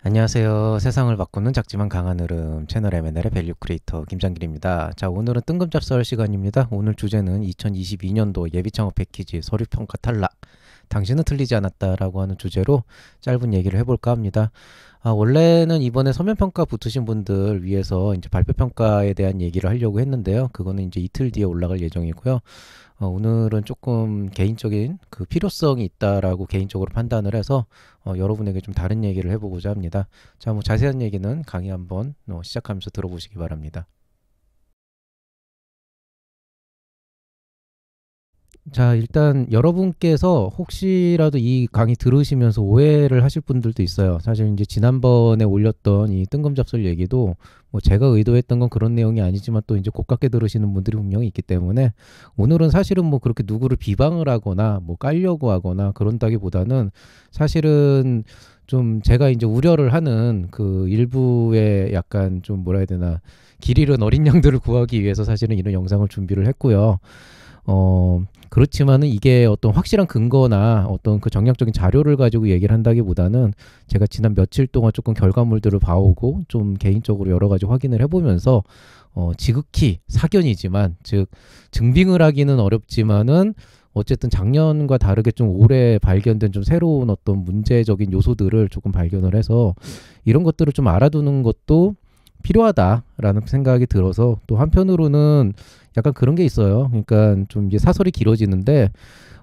안녕하세요. 세상을 바꾸는 작지만 강한 흐름 채널 M&L의 밸류 크리에이터 김장길입니다. 자, 오늘은 뜬금잡설 시간입니다. 오늘 주제는 2022년도 예비창업 패키지 서류평가 탈락. 당신은 틀리지 않았다라고 하는 주제로 짧은 얘기를 해볼까 합니다. 원래는 이번에 서면평가 붙으신 분들 위해서 이제 발표평가에 대한 얘기를 하려고 했는데요. 그거는 이제 이틀 뒤에 올라갈 예정이고요. 오늘은 조금 개인적인 그 필요성이 있다라고 개인적으로 판단을 해서 여러분에게 좀 다른 얘기를 해보고자 합니다. 자, 뭐 자세한 얘기는 강의 한번 시작하면서 들어보시기 바랍니다. 자, 일단 여러분께서 혹시라도 이 강의 들으시면서 오해를 하실 분들도 있어요. 사실 이제 지난번에 올렸던 이 뜬금잡설 얘기도 뭐 제가 의도했던 건 그런 내용이 아니지만 또 이제 고깝게 들으시는 분들이 분명히 있기 때문에 오늘은 사실은 뭐 그렇게 누구를 비방을 하거나 뭐 깔려고 하거나 그런다기보다는 사실은 좀 제가 이제 우려를 하는 그 일부의 약간 좀 뭐라 해야 되나 길 잃은 어린 양들을 구하기 위해서 사실은 이런 영상을 준비를 했고요. 그렇지만은 이게 어떤 확실한 근거나 어떤 그 정량적인 자료를 가지고 얘기를 한다기보다는 제가 지난 며칠 동안 조금 결과물들을 봐오고 좀 개인적으로 여러 가지 확인을 해보면서 지극히 사견이지만 즉 증빙을 하기는 어렵지만은 어쨌든 작년과 다르게 좀 올해 발견된 좀 새로운 어떤 문제적인 요소들을 조금 발견을 해서 이런 것들을 좀 알아두는 것도 필요하다라는 생각이 들어서 또 한편으로는 약간 그런 게 있어요. 그러니까 좀 이제 사설이 길어지는데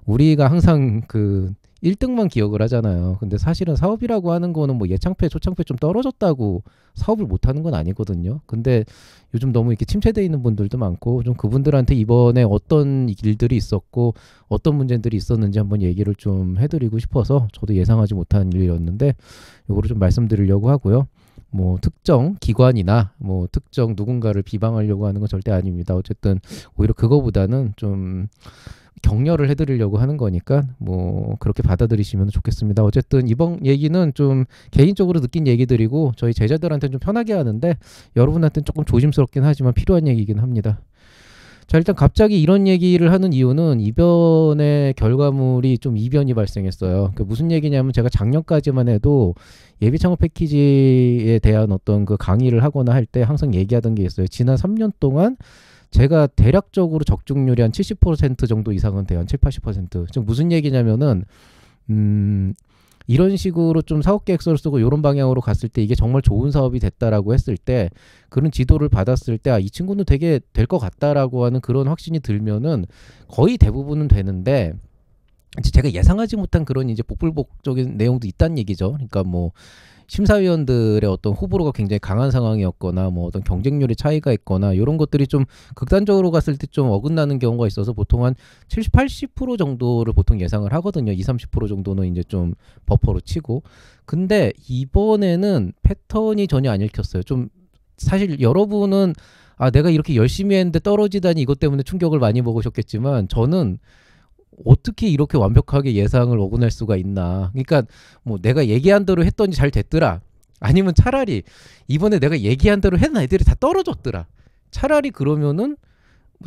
우리가 항상 그 1등만 기억을 하잖아요. 근데 사실은 사업이라고 하는 거는 뭐 예창패, 초창패 좀 떨어졌다고 사업을 못 하는 건 아니거든요. 근데 요즘 너무 이렇게 침체돼 있는 분들도 많고 좀 그분들한테 이번에 어떤 일들이 있었고 어떤 문제들이 있었는지 한번 얘기를 좀 해드리고 싶어서 저도 예상하지 못한 일이었는데 이거를 좀 말씀드리려고 하고요. 뭐 특정 기관이나 뭐 특정 누군가를 비방하려고 하는 건 절대 아닙니다. 어쨌든 오히려 그거보다는 좀 격려를 해드리려고 하는 거니까 뭐 그렇게 받아들이시면 좋겠습니다. 어쨌든 이번 얘기는 좀 개인적으로 느낀 얘기들이고 저희 제자들한테는 좀 편하게 하는데 여러분한테는 조금 조심스럽긴 하지만 필요한 얘기긴 합니다. 자, 일단 갑자기 이런 얘기를 하는 이유는 이번에 결과물이 좀 이변이 발생했어요. 그 무슨 얘기냐면 제가 작년까지만 해도 예비 창업 패키지에 대한 어떤 그 강의를 하거나 할 때 항상 얘기하던 게 있어요. 지난 3년 동안 제가 대략적으로 적중률이 한 70% 정도 이상은 돼요. 한 7, 80%. 즉 무슨 얘기냐면은 이런 식으로 좀 사업 계획서를 쓰고 이런 방향으로 갔을 때 이게 정말 좋은 사업이 됐다라고 했을 때 그런 지도를 받았을 때 이 친구는 되게 될 것 같다라고 하는 그런 확신이 들면은 거의 대부분은 되는데 제가 예상하지 못한 그런 이제 복불복적인 내용도 있다는 얘기죠. 그러니까 뭐 심사위원들의 어떤 호불호가 굉장히 강한 상황이었거나 뭐 어떤 경쟁률의 차이가 있거나 이런 것들이 좀 극단적으로 갔을 때 좀 어긋나는 경우가 있어서 보통 한 70, 80% 정도를 보통 예상을 하거든요. 2, 30% 정도는 이제 좀 버퍼로 치고. 근데 이번에는 패턴이 전혀 안 읽혔어요. 좀 사실 여러분은 내가 이렇게 열심히 했는데 떨어지다니 이것 때문에 충격을 많이 먹으셨겠지만 저는 어떻게 이렇게 완벽하게 예상을 어긋날 수가 있나. 그러니까 뭐 내가 얘기한 대로 했더니 잘 됐더라. 아니면 차라리 이번에 내가 얘기한 대로 했는 애들이 다 떨어졌더라. 차라리 그러면은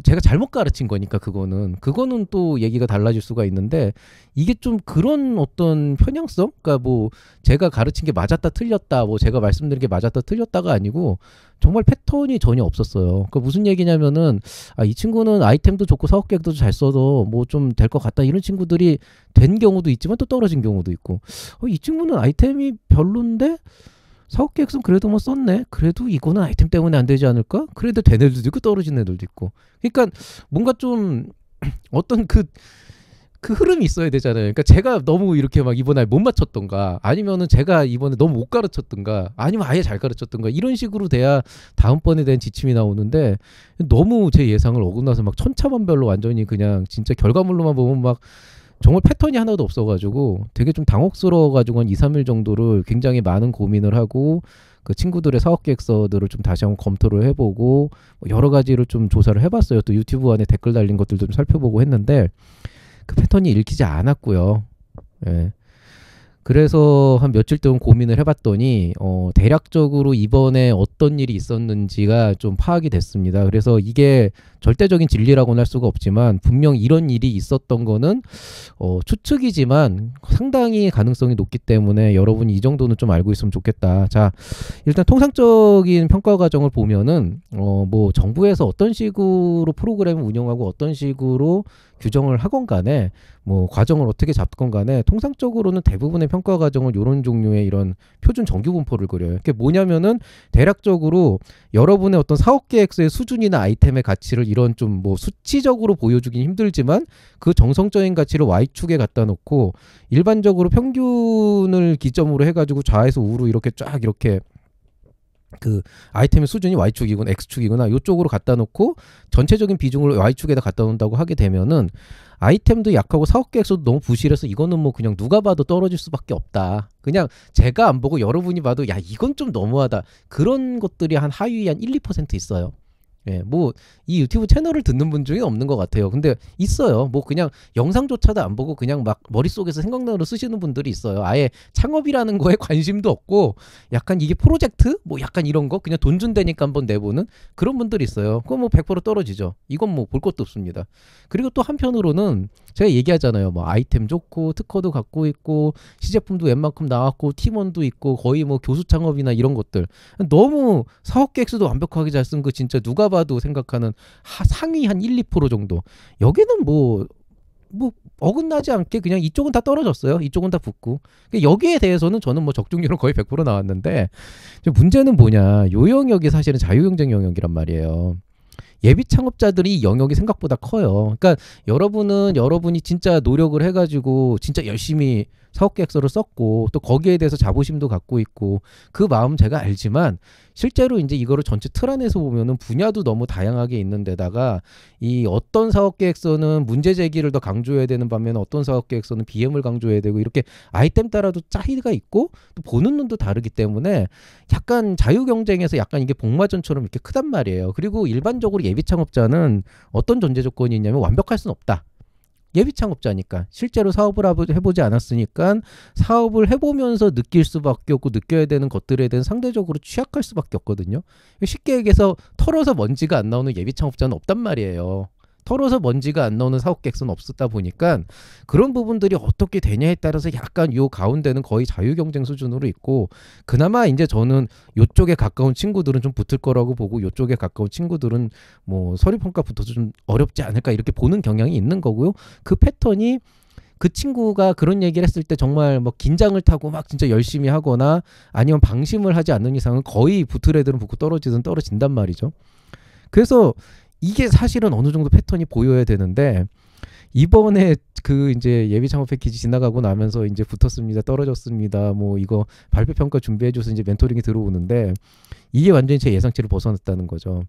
제가 잘못 가르친 거니까 그거는 또 얘기가 달라질 수가 있는데 이게 좀 그런 어떤 편향성, 그러니까 뭐 제가 가르친 게 맞았다 틀렸다, 뭐 제가 말씀드린 게 맞았다 틀렸다가 아니고 정말 패턴이 전혀 없었어요. 그러니까 무슨 얘기냐면은 이 친구는 아이템도 좋고 사업 계획도 잘 써서 뭐 좀 될 것 같다 이런 친구들이 된 경우도 있지만 또 떨어진 경우도 있고 이 친구는 아이템이 별론데 사업 계획서는 그래도 뭐 썼네. 그래도 이거는 아이템 때문에 안 되지 않을까? 그래도 된 애들도 있고 떨어진 애들도 있고. 그러니까 뭔가 좀 어떤 그 흐름이 있어야 되잖아요. 그러니까 제가 너무 이렇게 막 이번에 못 맞췄던가 아니면은 제가 이번에 너무 못 가르쳤던가 아니면 아예 잘 가르쳤던가 이런 식으로 돼야 다음번에 대한 지침이 나오는데 너무 제 예상을 어긋나서 막 천차만별로 완전히 그냥 진짜 결과물로만 보면 막 정말 패턴이 하나도 없어가지고 되게 좀 당혹스러워가지고 한 2, 3일 정도를 굉장히 많은 고민을 하고 그 친구들의 사업 계획서들을 좀 다시 한번 검토를 해보고 여러 가지를 좀 조사를 해봤어요. 또 유튜브 안에 댓글 달린 것들도 좀 살펴보고 했는데 그 패턴이 읽히지 않았고요. 예. 그래서 한 며칠 동안 고민을 해봤더니 대략적으로 이번에 어떤 일이 있었는지가 좀 파악이 됐습니다. 그래서 이게 절대적인 진리라고는 할 수가 없지만 분명 이런 일이 있었던 거는 추측이지만 상당히 가능성이 높기 때문에 여러분이 이 정도는 좀 알고 있으면 좋겠다. 자, 일단 통상적인 평가 과정을 보면은 뭐 정부에서 어떤 식으로 프로그램을 운영하고 어떤 식으로 규정을 하건 간에 뭐 과정을 어떻게 잡건 간에 통상적으로는 대부분의 평가 과정은 이런 종류의 이런 표준 정규 분포를 그려요. 그게 뭐냐면은 대략적으로 여러분의 어떤 사업 계획서의 수준이나 아이템의 가치를 이런 좀 뭐 수치적으로 보여주긴 힘들지만 그 정성적인 가치를 Y축에 갖다 놓고 일반적으로 평균을 기점으로 해가지고 좌에서 우로 이렇게 쫙 이렇게 그 아이템의 수준이 Y축이거나 X축이거나 이쪽으로 갖다 놓고 전체적인 비중을 Y축에다 갖다 놓는다고 하게 되면은 아이템도 약하고 사업 계획서도 너무 부실해서 이거는 뭐 그냥 누가 봐도 떨어질 수밖에 없다. 그냥 제가 안 보고 여러분이 봐도 야 이건 좀 너무하다. 그런 것들이 한 하위 한 1, 2% 있어요. 예, 뭐 이 유튜브 채널을 듣는 분 중에 없는 것 같아요. 근데 있어요. 뭐 그냥 영상조차도 안 보고 그냥 막 머릿속에서 생각나는 대로 쓰시는 분들이 있어요. 아예 창업이라는 거에 관심도 없고 약간 이게 프로젝트? 뭐 약간 이런 거 그냥 돈 준다니까 한번 내보는 그런 분들이 있어요. 그건 뭐 100% 떨어지죠. 이건 뭐 볼 것도 없습니다. 그리고 또 한편으로는 제가 얘기하잖아요. 뭐 아이템 좋고 특허도 갖고 있고 시제품도 웬만큼 나왔고 팀원도 있고 거의 뭐 교수 창업이나 이런 것들 너무 사업 계획서도 완벽하게 잘 쓴 거 진짜 누가 봐도 생각하는 상위 한 1, 2% 정도. 여기는 뭐 어긋나지 않게 그냥 이쪽은 다 떨어졌어요. 이쪽은 다 붙고. 여기에 대해서는 저는 뭐 적중률은 거의 100% 나왔는데 문제는 뭐냐. 요 영역이 사실은 자유경쟁 영역이란 말이에요. 예비 창업자들이 영역이 생각보다 커요. 그러니까 여러분이 진짜 노력을 해가지고 진짜 열심히 사업 계획서를 썼고 또 거기에 대해서 자부심도 갖고 있고 그 마음 제가 알지만 실제로 이제 이거를 전체 틀 안에서 보면은 분야도 너무 다양하게 있는데다가 이 어떤 사업 계획서는 문제 제기를 더 강조해야 되는 반면에 어떤 사업 계획서는 BM을 강조해야 되고 이렇게 아이템 따라도 차이가 있고 또 보는 눈도 다르기 때문에 약간 자유 경쟁에서 약간 이게 복마전처럼 이렇게 크단 말이에요. 그리고 일반적으로 예비 창업자는 어떤 전제 조건이 있냐면 완벽할 수는 없다. 예비 창업자니까 실제로 사업을 해보지 않았으니까 사업을 해보면서 느낄 수밖에 없고 느껴야 되는 것들에 대한 상대적으로 취약할 수밖에 없거든요. 쉽게 얘기해서 털어서 먼지가 안 나오는 예비 창업자는 없단 말이에요. 털어서 먼지가 안 나오는 사업 계획서는 없었다 보니까 그런 부분들이 어떻게 되냐에 따라서 약간 요 가운데는 거의 자유경쟁 수준으로 있고 그나마 이제 저는 요쪽에 가까운 친구들은 좀 붙을 거라고 보고 요쪽에 가까운 친구들은 뭐 서류평가 붙어서 좀 어렵지 않을까 이렇게 보는 경향이 있는 거고요. 그 패턴이 그 친구가 그런 얘기를 했을 때 정말 뭐 긴장을 타고 막 진짜 열심히 하거나 아니면 방심을 하지 않는 이상은 거의 붙을 애들은 붙고 떨어지든 떨어진단 말이죠. 그래서 이게 사실은 어느 정도 패턴이 보여야 되는데 이번에 그 이제 예비 창업 패키지 지나가고 나면서 이제 붙었습니다, 떨어졌습니다, 뭐 이거 발표 평가 준비해줘서 이제 멘토링이 들어오는데 이게 완전히 제 예상치를 벗어났다는 거죠.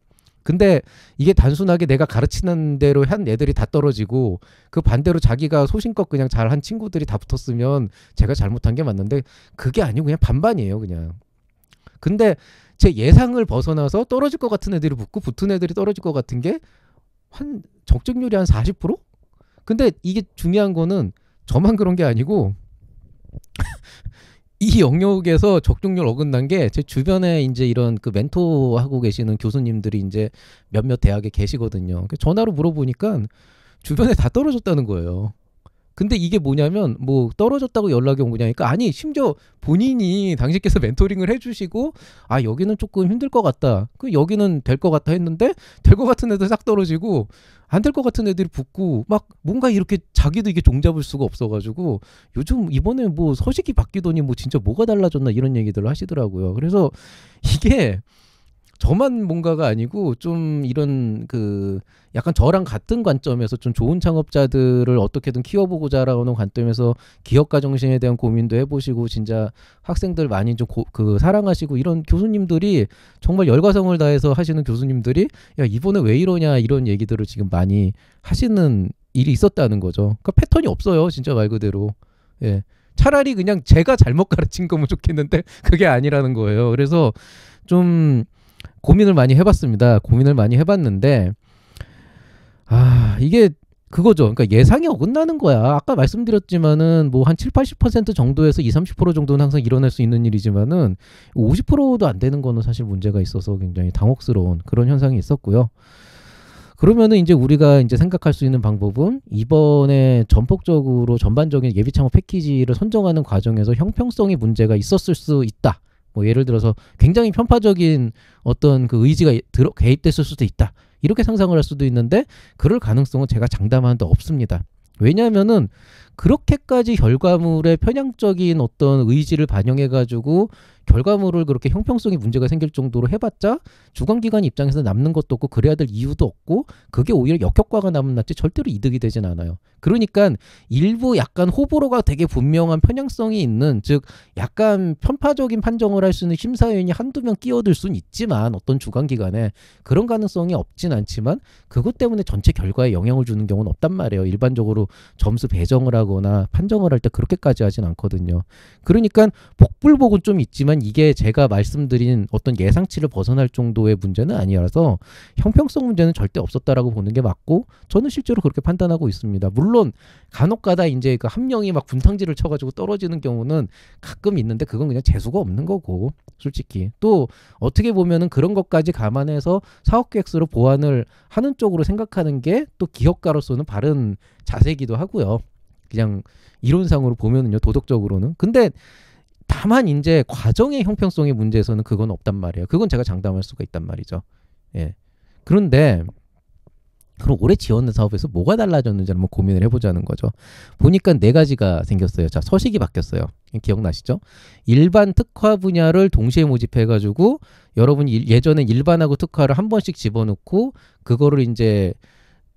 근데 이게 단순하게 내가 가르치는 대로 한 애들이 다 떨어지고 그 반대로 자기가 소신껏 그냥 잘한 친구들이 다 붙었으면 제가 잘못한 게 맞는데 그게 아니고 그냥 반반이에요, 그냥. 근데 제 예상을 벗어나서 떨어질 것 같은 애들이 붙고 붙은 애들이 떨어질 것 같은 게 한 적중률이 한 40%? 근데 이게 중요한 거는 저만 그런 게 아니고 이 영역에서 적중률 어긋난 게 제 주변에 이제 이런 그 멘토 하고 계시는 교수님들이 이제 몇몇 대학에 계시거든요. 전화로 물어보니까 주변에 다 떨어졌다는 거예요. 근데 이게 뭐냐면 뭐 떨어졌다고 연락이 온 거냐니까 아니 심지어 본인이 당신께서 멘토링을 해주시고 아 여기는 조금 힘들 것 같다 그 여기는 될 것 같다 했는데 될 것 같은 애들 싹 떨어지고 안 될 것 같은 애들이 붙고 막 뭔가 이렇게 자기도 이게 종잡을 수가 없어가지고 요즘 이번에 뭐 서식이 바뀌더니 뭐 진짜 뭐가 달라졌나 이런 얘기들을 하시더라고요. 그래서 이게 저만 뭔가가 아니고 좀 이런 그 약간 저랑 같은 관점에서 좀 좋은 창업자들을 어떻게든 키워보고자라는 관점에서 기업가 정신에 대한 고민도 해보시고 진짜 학생들 많이 좀 그 사랑하시고 이런 교수님들이 정말 열과성을 다해서 하시는 교수님들이 야 이번에 왜 이러냐 이런 얘기들을 지금 많이 하시는 일이 있었다는 거죠. 그러니까 패턴이 없어요, 진짜 말 그대로. 예. 차라리 그냥 제가 잘못 가르친 거면 좋겠는데 그게 아니라는 거예요. 그래서 좀 고민을 많이 해봤습니다. 고민을 많이 해봤는데 이게 그거죠. 그러니까 예상이 어긋나는 거야. 아까 말씀드렸지만은 뭐 한 7, 80% 정도에서 2, 30% 정도는 항상 일어날 수 있는 일이지만은 50%도 안 되는 거는 사실 문제가 있어서 굉장히 당혹스러운 그런 현상이 있었고요. 그러면은 이제 우리가 이제 생각할 수 있는 방법은 이번에 전폭적으로 전반적인 예비 창업 패키지를 선정하는 과정에서 형평성의 문제가 있었을 수 있다. 뭐 예를 들어서 굉장히 편파적인 어떤 그 의지가 개입됐을 수도 있다. 이렇게 상상을 할 수도 있는데 그럴 가능성은 제가 장담하는데 없습니다. 왜냐하면은 그렇게까지 결과물에 편향적인 어떤 의지를 반영해가지고 결과물을 그렇게 형평성이 문제가 생길 정도로 해봤자 주관기관 입장에서 남는 것도 없고 그래야 될 이유도 없고 그게 오히려 역효과가 남았지 절대로 이득이 되진 않아요. 그러니까 일부 약간 호불호가 되게 분명한 편향성이 있는 즉 약간 편파적인 판정을 할 수 있는 심사위원이 한두 명 끼어들 수는 있지만 어떤 주관기관에 그런 가능성이 없진 않지만 그것 때문에 전체 결과에 영향을 주는 경우는 없단 말이에요. 일반적으로 점수 배정을 하거나 판정을 할 때 그렇게까지 하진 않거든요. 그러니까 복불복은 좀 있지만 이게 제가 말씀드린 어떤 예상치를 벗어날 정도의 문제는 아니라서 형평성 문제는 절대 없었다라고 보는 게 맞고 저는 실제로 그렇게 판단하고 있습니다. 물론 간혹가다 이제 그 한 명이 막 분탕질을 쳐가지고 떨어지는 경우는 가끔 있는데 그건 그냥 재수가 없는 거고 솔직히 또 어떻게 보면은 그런 것까지 감안해서 사업계획서로 보완을 하는 쪽으로 생각하는 게 또 기업가로서는 바른 자세이기도 하고요. 그냥 이론상으로 보면은요 도덕적으로는 근데 다만 이제 과정의 형평성의 문제에서는 그건 없단 말이에요. 그건 제가 장담할 수가 있단 말이죠. 예. 그런데 그럼 올해 지원된 사업에서 뭐가 달라졌는지 한번 고민을 해보자는 거죠. 보니까 네 가지가 생겼어요. 자, 서식이 바뀌었어요. 기억나시죠? 일반 특화 분야를 동시에 모집해가지고 여러분이 예전에 일반하고 특화를 한 번씩 집어넣고 그거를 이제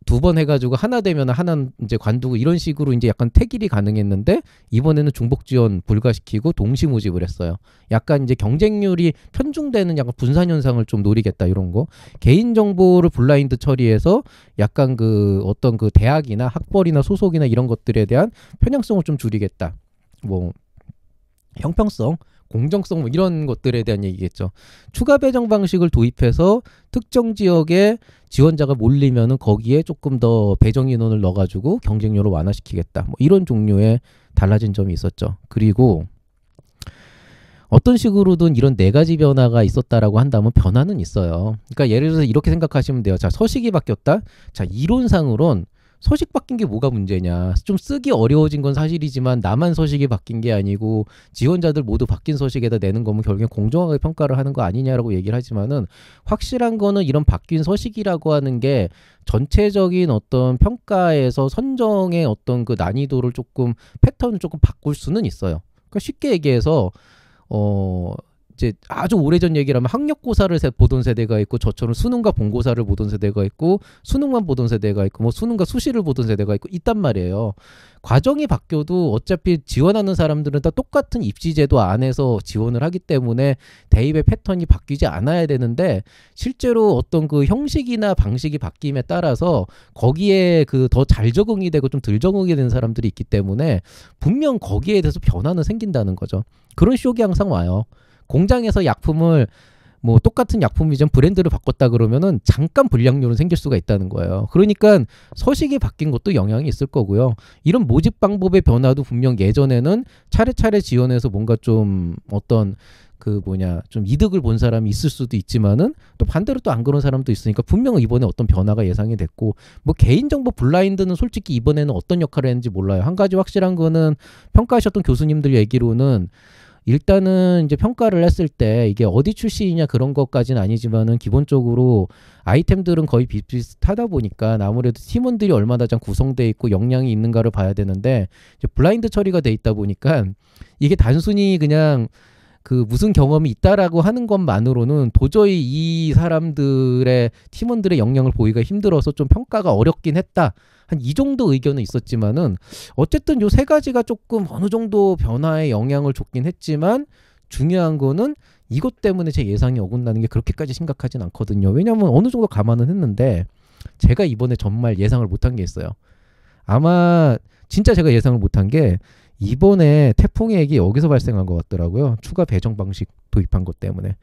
두 번 해가지고 하나 되면 하나 이제 관두고 이런 식으로 이제 약간 택일이 가능했는데 이번에는 중복 지원 불가시키고 동시 모집을 했어요. 약간 이제 경쟁률이 편중되는 약간 분산 현상을 좀 노리겠다 이런 거. 개인 정보를 블라인드 처리해서 약간 그 어떤 그 대학이나 학벌이나 소속이나 이런 것들에 대한 편향성을 좀 줄이겠다. 뭐 형평성 공정성 뭐 이런 것들에 대한 얘기겠죠. 추가 배정 방식을 도입해서 특정 지역에 지원자가 몰리면은 거기에 조금 더 배정 인원을 넣어가지고 경쟁률을 완화시키겠다. 뭐 이런 종류의 달라진 점이 있었죠. 그리고 어떤 식으로든 이런 네 가지 변화가 있었다라고 한다면 변화는 있어요. 그러니까 예를 들어서 이렇게 생각하시면 돼요. 자, 서식이 바뀌었다. 자, 이론상으론 서식 바뀐 게 뭐가 문제냐. 좀 쓰기 어려워진 건 사실이지만 나만 서식이 바뀐 게 아니고 지원자들 모두 바뀐 서식에다 내는 거면 결국엔 공정하게 평가를 하는 거 아니냐라고 얘기를 하지만은 확실한 거는 이런 바뀐 서식이라고 하는 게 전체적인 어떤 평가에서 선정의 어떤 그 난이도를 조금 패턴을 조금 바꿀 수는 있어요. 그러니까 쉽게 얘기해서 이제 아주 오래전 얘기를 하면 학력고사를 보던 세대가 있고 저처럼 수능과 본고사를 보던 세대가 있고 수능만 보던 세대가 있고 뭐 수능과 수시를 보던 세대가 있고 있단 말이에요. 과정이 바뀌어도 어차피 지원하는 사람들은 다 똑같은 입시제도 안에서 지원을 하기 때문에 대입의 패턴이 바뀌지 않아야 되는데 실제로 어떤 그 형식이나 방식이 바뀜에 따라서 거기에 그 더 잘 적응이 되고 좀 덜 적응이 되는 사람들이 있기 때문에 분명 거기에 대해서 변화는 생긴다는 거죠. 그런 쇼기 항상 와요. 공장에서 약품을 뭐 똑같은 약품이지만 브랜드를 바꿨다 그러면은 잠깐 불량률은 생길 수가 있다는 거예요. 그러니까 서식이 바뀐 것도 영향이 있을 거고요. 이런 모집 방법의 변화도 분명 예전에는 차례차례 지원해서 뭔가 좀 어떤 좀 이득을 본 사람이 있을 수도 있지만은 또 반대로 또 안 그런 사람도 있으니까 분명 이번에 어떤 변화가 예상이 됐고 뭐 개인정보 블라인드는 솔직히 이번에는 어떤 역할을 했는지 몰라요. 한 가지 확실한 거는 평가하셨던 교수님들 얘기로는 일단은 이제 평가를 했을 때 이게 어디 출신이냐 그런 것까지는 아니지만은 기본적으로 아이템들은 거의 비슷하다 보니까 아무래도 팀원들이 얼마나 잘 구성되어 있고 역량이 있는가를 봐야 되는데 이제 블라인드 처리가 돼 있다 보니까 이게 단순히 그냥 그 무슨 경험이 있다라고 하는 것만으로는 도저히 이 사람들의 팀원들의 역량을 보기가 힘들어서 좀 평가가 어렵긴 했다. 한 이 정도 의견은 있었지만은 어쨌든 요 세 가지가 조금 어느 정도 변화에 영향을 줬긴 했지만 중요한 거는 이것 때문에 제 예상이 어긋나는 게 그렇게까지 심각하진 않거든요. 왜냐하면 어느 정도 감안은 했는데 제가 이번에 정말 예상을 못한 게 있어요. 아마 진짜 제가 예상을 못한 게 이번에 태풍의 액이 여기서 발생한 것 같더라고요. 추가 배정 방식 도입한 것 때문에.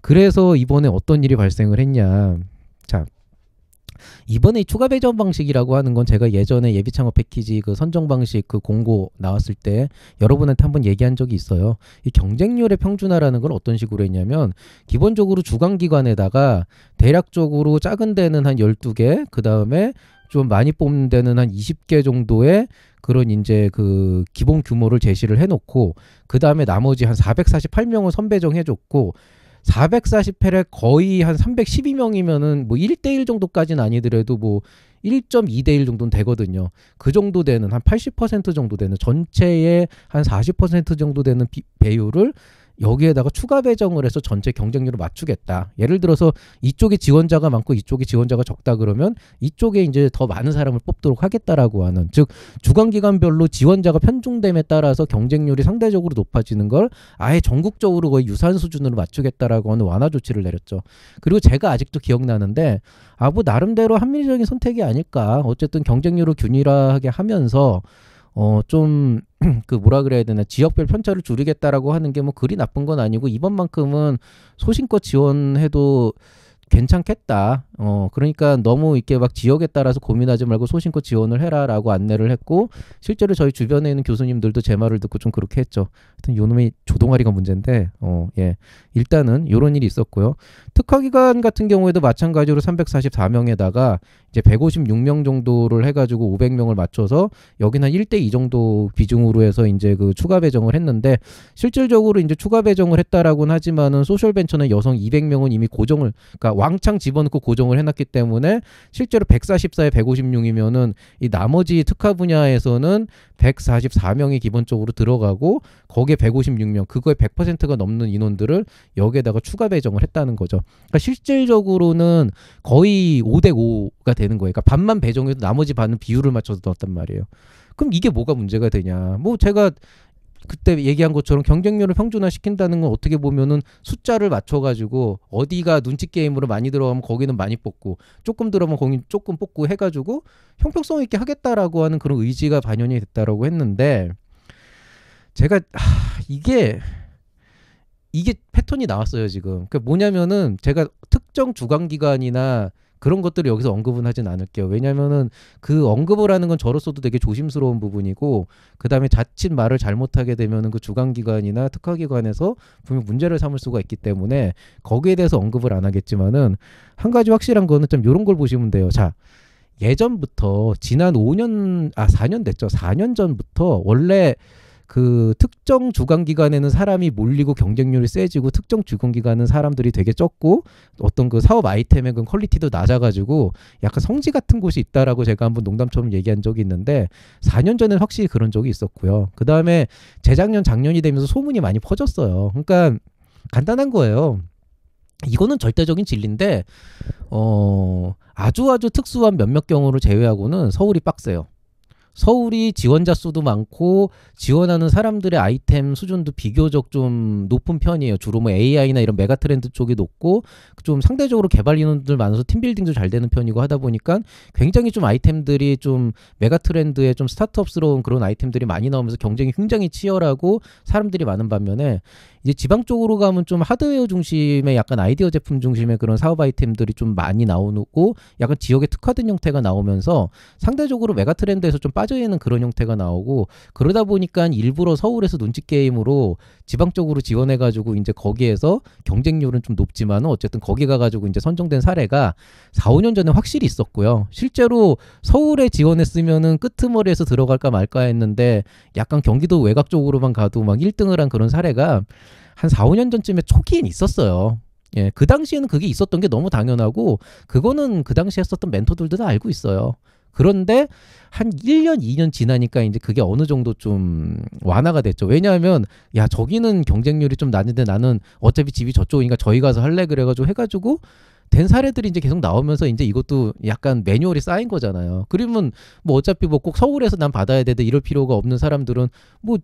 그래서 이번에 어떤 일이 발생을 했냐. 자, 이번에 이 추가 배정 방식이라고 하는 건 제가 예전에 예비 창업 패키지 그 선정 방식 그 공고 나왔을 때 여러분한테 한번 얘기한 적이 있어요. 이 경쟁률의 평준화라는 걸 어떤 식으로 했냐면 기본적으로 주관기관에다가 대략적으로 작은 데는 한 12개, 그다음에 좀 많이 뽑는 데는 한 20개 정도의 그런 이제 그 기본 규모를 제시를 해놓고 그 다음에 나머지 한 448명을 선배정해줬고 448에 거의 한 312명이면은 뭐 1대1 정도까지는 아니더라도 뭐 1.2대1 정도는 되거든요. 그 정도 되는 한 80% 정도 되는 전체의 한 40% 정도 되는 배율을 여기에다가 추가 배정을 해서 전체 경쟁률을 맞추겠다. 예를 들어서 이쪽에 지원자가 많고 이쪽에 지원자가 적다 그러면 이쪽에 이제 더 많은 사람을 뽑도록 하겠다라고 하는, 즉 주관기관별로 지원자가 편중됨에 따라서 경쟁률이 상대적으로 높아지는 걸 아예 전국적으로 거의 유사한 수준으로 맞추겠다라고 하는 완화 조치를 내렸죠. 그리고 제가 아직도 기억나는데 뭐 나름대로 합리적인 선택이 아닐까. 어쨌든 경쟁률을 균일하게 하면서 좀 그 뭐라 그래야 되나, 지역별 편차를 줄이겠다라고 하는 게 뭐 그리 나쁜 건 아니고 이번만큼은 소신껏 지원해도 괜찮겠다. 그러니까 너무 이렇게 막 지역에 따라서 고민하지 말고 소신껏 지원을 해라라고 안내를 했고, 실제로 저희 주변에 있는 교수님들도 제 말을 듣고 좀 그렇게 했죠. 하여튼 요놈의 조동아리가 문제인데, 예. 일단은 요런 일이 있었고요. 특화기관 같은 경우에도 마찬가지로 344명에다가 이제 156명 정도를 해가지고 500명을 맞춰서 여기는 1대2 정도 비중으로 해서 이제 그 추가 배정을 했는데, 실질적으로 이제 추가 배정을 했다라고는 하지만은 소셜벤처는 여성 200명은 이미 고정을, 그러니까 왕창 집어넣고 고정을 해놨기 때문에 실제로 144에 156이면은 이 나머지 특화 분야에서는 144명이 기본적으로 들어가고 거기에 156명, 그거의 100%가 넘는 인원들을 여기에다가 추가 배정을 했다는 거죠. 그러니까 실질적으로는 거의 5대 5가 되는 거예요. 그러니까 반만 배정해도 나머지 반은 비율을 맞춰서 넣었단 말이에요. 그럼 이게 뭐가 문제가 되냐? 뭐 제가 그때 얘기한 것처럼 경쟁률을 평준화 시킨다는 건 어떻게 보면은 숫자를 맞춰가지고 어디가 눈치 게임으로 많이 들어가면 거기는 많이 뽑고 조금 들어가면 거기는 조금 뽑고 해가지고 형평성 있게 하겠다라고 하는 그런 의지가 반영이 됐다라고 했는데, 제가 이게 패턴이 나왔어요 지금. 그러니까 뭐냐면은 제가 특정 주관기관이나 그런 것들을 여기서 언급은 하진 않을게요. 왜냐면은 그 언급을 하는 건 저로서도 되게 조심스러운 부분이고, 그 다음에 자칫 말을 잘못하게 되면은 그 주관기관이나 특화기관에서 분명 문제를 삼을 수가 있기 때문에 거기에 대해서 언급을 안 하겠지만은, 한 가지 확실한 거는 좀 이런 걸 보시면 돼요. 자, 예전부터 지난 4년 됐죠. 4년 전부터 원래 그 특정 주관기관에는 사람이 몰리고 경쟁률이 세지고 특정 주관기관은 사람들이 되게 적고 어떤 그 사업 아이템의 그 퀄리티도 낮아가지고 약간 성지 같은 곳이 있다라고 제가 한번 농담처럼 얘기한 적이 있는데, 4년 전에는 확실히 그런 적이 있었고요. 그 다음에 재작년 작년이 되면서 소문이 많이 퍼졌어요. 그러니까 간단한 거예요. 이거는 절대적인 진리인데 아주 특수한 몇몇 경우를 제외하고는 서울이 빡세요. 서울이 지원자 수도 많고 지원하는 사람들의 아이템 수준도 비교적 좀 높은 편이에요. 주로 뭐 AI나 이런 메가 트렌드 쪽이 높고 좀 상대적으로 개발 인원들 많아서 팀빌딩도 잘 되는 편이고 하다 보니까 굉장히 좀 아이템들이 좀 메가 트렌드에 좀 스타트업스러운 그런 아이템들이 많이 나오면서 경쟁이 굉장히 치열하고 사람들이 많은 반면에, 이제 지방 쪽으로 가면 좀 하드웨어 중심의 약간 아이디어 제품 중심의 그런 사업 아이템들이 좀 많이 나오고 약간 지역에 특화된 형태가 나오면서 상대적으로 메가 트렌드에서 좀 빠져있는 그런 형태가 나오고, 그러다 보니까 일부러 서울에서 눈치 게임으로 지방 쪽으로 지원해가지고 이제 거기에서 경쟁률은 좀 높지만은 어쨌든 거기 가가지고 이제 선정된 사례가 4, 5년 전에 확실히 있었고요. 실제로 서울에 지원했으면은 끄트머리에서 들어갈까 말까 했는데 약간 경기도 외곽 쪽으로만 가도 막 1등을 한 그런 사례가 한 4, 5년 전쯤에 초기엔 있었어요. 예, 그 당시에는 그게 있었던 게 너무 당연하고 그거는 그 당시에 했었던 멘토들도 다 알고 있어요. 그런데 한 1년, 2년 지나니까 이제 그게 어느 정도 좀 완화가 됐죠. 왜냐하면 야, 저기는 경쟁률이 좀 낮은데 나는 어차피 집이 저쪽이니까 저희 가서 할래 그래가지고 해가지고 된 사례들이 이제 계속 나오면서 이제 이것도 약간 매뉴얼이 쌓인 거잖아요. 그러면 뭐 어차피 뭐 꼭 서울에서 난 받아야 되는데 이럴 필요가 없는 사람들은 뭐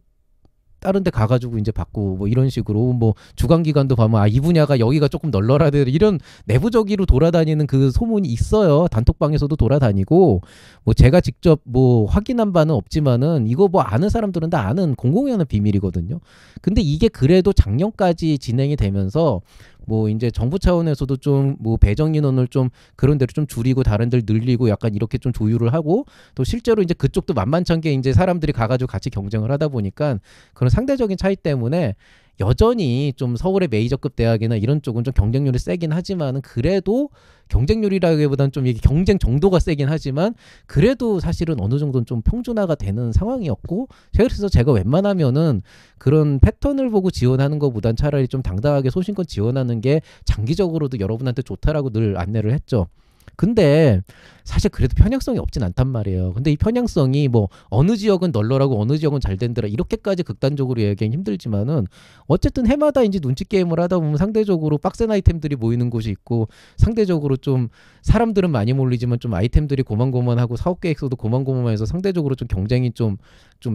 다른 데 가가지고 이제 받고 뭐 이런 식으로 뭐 주관기관도 보면 이 분야가 여기가 조금 널널하다 이런 내부적으로 돌아다니는 그 소문이 있어요. 단톡방에서도 돌아다니고 뭐 제가 직접 뭐 확인한 바는 없지만은 이거 뭐 아는 사람들은 다 아는 공공연한 비밀이거든요. 근데 이게 그래도 작년까지 진행이 되면서 뭐 이제 정부 차원에서도 좀 뭐 배정 인원을 좀 그런 데로 좀 줄이고 다른 데를 늘리고 약간 이렇게 좀 조율을 하고 또 실제로 이제 그쪽도 만만찮게 이제 사람들이 가가지고 같이 경쟁을 하다 보니까 그런 상대적인 차이 때문에 여전히 좀 서울의 메이저급 대학이나 이런 쪽은 좀 경쟁률이 세긴 하지만은 그래도 경쟁률이라기보다는 좀 이게 경쟁 정도가 세긴 하지만 그래도 사실은 어느 정도는 좀 평준화가 되는 상황이었고 그래서 제가 웬만하면은 그런 패턴을 보고 지원하는 것보단 차라리 좀 당당하게 소신껏 지원하는 게 장기적으로도 여러분한테 좋다라고 늘 안내를 했죠. 근데 사실 그래도 편향성이 없진 않단 말이에요. 근데 이 편향성이 뭐 어느 지역은 널널하고 어느 지역은 잘 된다라 이렇게까지 극단적으로 얘기하기 힘들지만은 어쨌든 해마다 이제 눈치 게임을 하다 보면 상대적으로 빡센 아이템들이 모이는 곳이 있고 상대적으로 좀 사람들은 많이 몰리지만 좀 아이템들이 고만고만하고 사업 계획서도 고만고만해서 상대적으로 좀 경쟁이 좀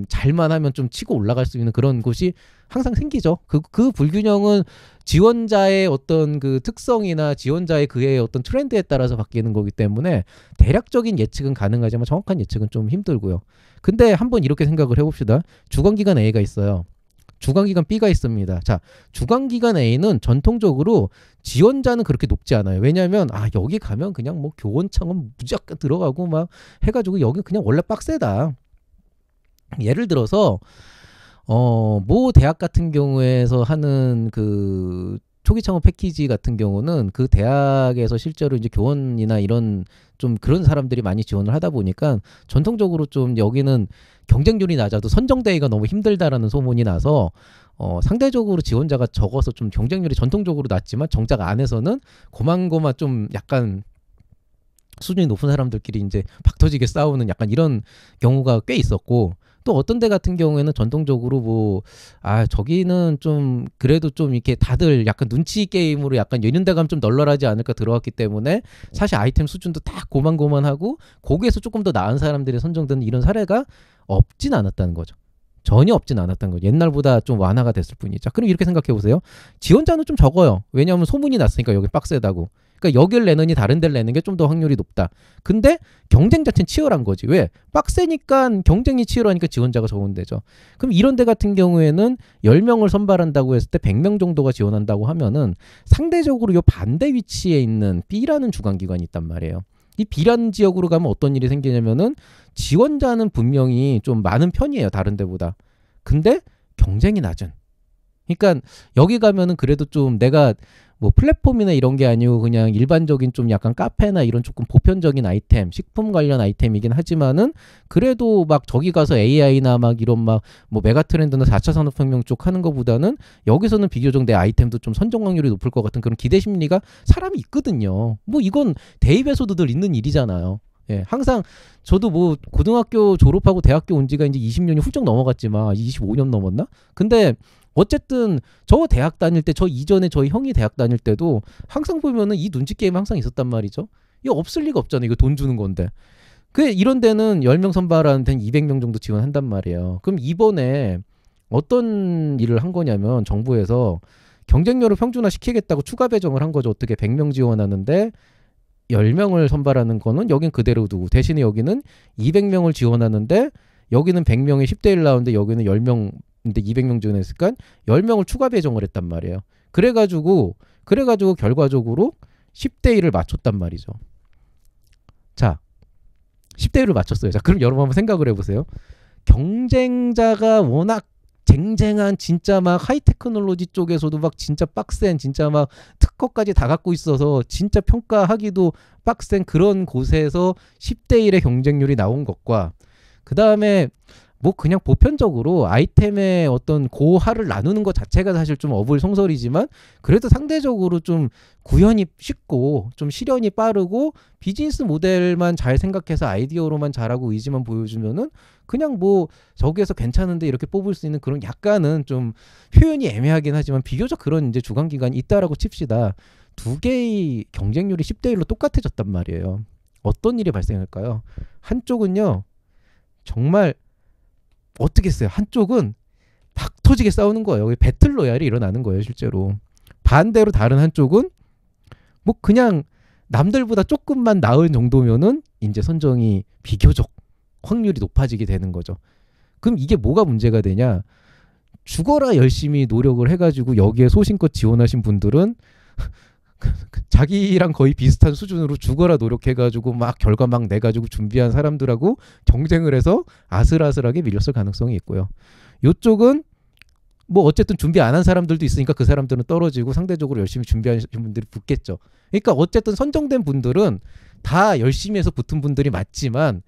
잘만 하면 좀 치고 올라갈 수 있는 그런 곳이 항상 생기죠. 그 불균형은 지원자의 어떤 그 특성이나 지원자의 그의 어떤 트렌드에 따라서 바뀌는 거기 때문에 대략적인 예측은 가능하지만 정확한 예측은 좀 힘들고요. 근데 한번 이렇게 생각을 해봅시다. 주관기관 A가 있어요. 주관기관 B가 있습니다. 자, 주관기관 A는 전통적으로 지원자는 그렇게 높지 않아요. 왜냐하면 여기 가면 그냥 뭐 교원청은 무조건 들어가고 막 해가지고 여기 그냥 원래 빡세다. 예를 들어서 모 대학 같은 경우에서 하는 그 초기 창업 패키지 같은 경우는 그 대학에서 실제로 이제 교원이나 이런 좀 그런 사람들이 많이 지원을 하다 보니까 전통적으로 좀 여기는 경쟁률이 낮아도 선정되기가 너무 힘들다라는 소문이 나서 상대적으로 지원자가 적어서 좀 경쟁률이 전통적으로 낮지만 정작 안에서는 고만고만 좀 약간 수준이 높은 사람들끼리 이제 박터지게 싸우는 약간 이런 경우가 꽤 있었고 또 어떤 데 같은 경우에는 전통적으로 뭐 저기는 좀 그래도 좀 이렇게 다들 약간 눈치 게임으로 약간 이런 데 가면 좀 널널하지 않을까 들어왔기 때문에 사실 아이템 수준도 다 고만고만하고 거기에서 조금 더 나은 사람들이 선정되는 이런 사례가 없진 않았다는 거죠. 전혀 없진 않았다는 거죠. 옛날보다 좀 완화가 됐을 뿐이죠. 그럼 이렇게 생각해 보세요. 지원자는 좀 적어요. 왜냐하면 소문이 났으니까 여기 빡세다고. 그러니까 여길 내느니 다른 데를 내는 게 좀 더 확률이 높다. 근데 경쟁 자체는 치열한 거지. 왜? 빡세니까 경쟁이 치열하니까 지원자가 적은 데죠. 그럼 이런 데 같은 경우에는 10명을 선발한다고 했을 때 100명 정도가 지원한다고 하면은 상대적으로 요 반대 위치에 있는 B라는 주관기관이 있단 말이에요. 이 B라는 지역으로 가면 어떤 일이 생기냐면은 지원자는 분명히 좀 많은 편이에요. 다른 데보다. 근데 경쟁이 낮은. 그러니까 여기 가면은 그래도 좀 내가 뭐 플랫폼이나 이런 게 아니고 그냥 일반적인 좀 약간 카페나 이런 조금 보편적인 아이템, 식품 관련 아이템이긴 하지만은 그래도 막 저기 가서 AI나 막 이런 막 뭐 메가 트렌드나 4차 산업혁명 쪽 하는 것보다는 여기서는 비교적 내 아이템도 좀 선정 확률이 높을 것 같은 그런 기대 심리가 사람이 있거든요. 뭐 이건 대입에서도 늘 있는 일이잖아요. 예, 항상 저도 뭐 고등학교 졸업하고 대학교 온 지가 이제 20년이 훌쩍 넘어갔지만 25년 넘었나? 근데 어쨌든 저 대학 다닐 때 저 이전에 저희 형이 대학 다닐 때도 항상 보면은 이 눈치 게임 항상 있었단 말이죠. 이거 없을 리가 없잖아요. 이거 돈 주는 건데. 이런 데는 10명 선발하는 데는 200명 정도 지원한단 말이에요. 그럼 이번에 어떤 일을 한 거냐면 정부에서 경쟁률을 평준화 시키겠다고 추가 배정을 한 거죠. 어떻게 100명 지원하는데 10명을 선발하는 거는 여긴 그대로 두고 대신에 여기는 200명을 지원하는데 여기는 100명이 10대 1 나오는데 여기는 10명 근데 200명 지원했으니까 10명을 추가 배정을 했단 말이에요. 그래가지고 결과적으로 10대 1을 맞췄단 말이죠. 자, 10대 1을 맞췄어요. 자, 그럼 여러분 한번 생각을 해보세요. 경쟁자가 워낙 쟁쟁한 진짜 막 하이테크놀로지 쪽에서도 막 진짜 빡센 진짜 막 특허까지 다 갖고 있어서 진짜 평가하기도 빡센 그런 곳에서 10대 1의 경쟁률이 나온 것과 그 다음에 뭐 그냥 보편적으로 아이템의 어떤 고하를 나누는 것 자체가 사실 좀 어불성설이지만 그래도 상대적으로 좀 구현이 쉽고 좀 실현이 빠르고 비즈니스 모델만 잘 생각해서 아이디어로만 잘하고 의지만 보여주면은 그냥 뭐 저기에서 괜찮은데 이렇게 뽑을 수 있는 그런 약간은 좀 표현이 애매하긴 하지만 비교적 그런 이제 주관기관이 있다라고 칩시다. 두 개의 경쟁률이 10대 1로 똑같아졌단 말이에요. 어떤 일이 발생할까요? 한쪽은요 정말 어떻게 했어요? 한쪽은 박 터지게 싸우는 거예요. 배틀 로얄이 일어나는 거예요, 실제로. 반대로 다른 한쪽은 뭐 그냥 남들보다 조금만 나은 정도면은 이제 선정이 비교적 확률이 높아지게 되는 거죠. 그럼 이게 뭐가 문제가 되냐? 죽어라 열심히 노력을 해가지고 여기에 소신껏 지원하신 분들은 자기랑 거의 비슷한 수준으로 죽어라 노력해가지고 막 결과 막 내가지고 준비한 사람들하고 경쟁을 해서 아슬아슬하게 밀렸을 가능성이 있고요. 요쪽은 뭐 어쨌든 준비 안 한 사람들도 있으니까 그 사람들은 떨어지고 상대적으로 열심히 준비하신 분들이 붙겠죠. 그러니까 어쨌든 선정된 분들은 다 열심히 해서 붙은 분들이 맞지만